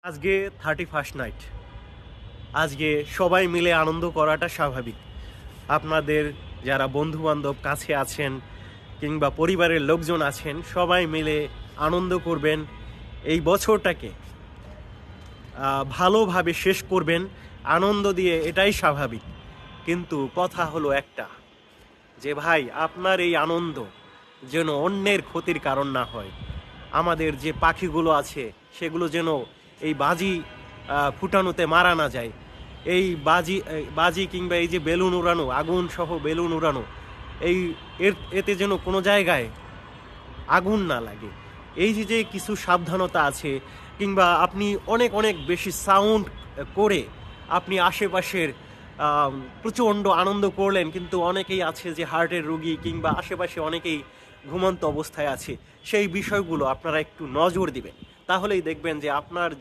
আজকে 31st night. আজকে সবাই মিলে আনন্দ করাটা স্বাভাবিক। আপনাদের যারা বন্ধু-বান্ধব কাছে আছেন কিংবা পরিবারের লোকজন আছেন, সবাই মিলে আনন্দ করবেন। এই বছরটাকে ভালোভাবে শেষ করবেন আনন্দ দিয়ে, এটাই স্বাভাবিক। কিন্তু কথা হলো একটা, যে ভাই আপনার এই আনন্দ যেন অন্যের ক্ষতির কারণ না হয়। আমাদের যে পাখিগুলো আছে সেগুলো যেন এই বাজি ফুটানোতে মারা না যায়। এই বাজি কিংবা এই যে বেলুন উড়ানো, আগুন সহ বেলুন উড়ানো, এতে যেন কোনো জায়গায় আগুন না লাগে। এই যে কিছু সাবধানতা আছে, কিংবা আপনি অনেক অনেক বেশি সাউন্ড করে আপনি আশেপাশের প্রচণ্ড আনন্দ করলেন, কিন্তু অনেকেই আছে যে হার্টের রোগী কিংবা আশেপাশে অনেকেই ঘুমন্ত অবস্থায় আছে। সেই বিষয়গুলো আপনারা একটু নজর দিবেন, তাহলেই দেখবেন যে আপনার যে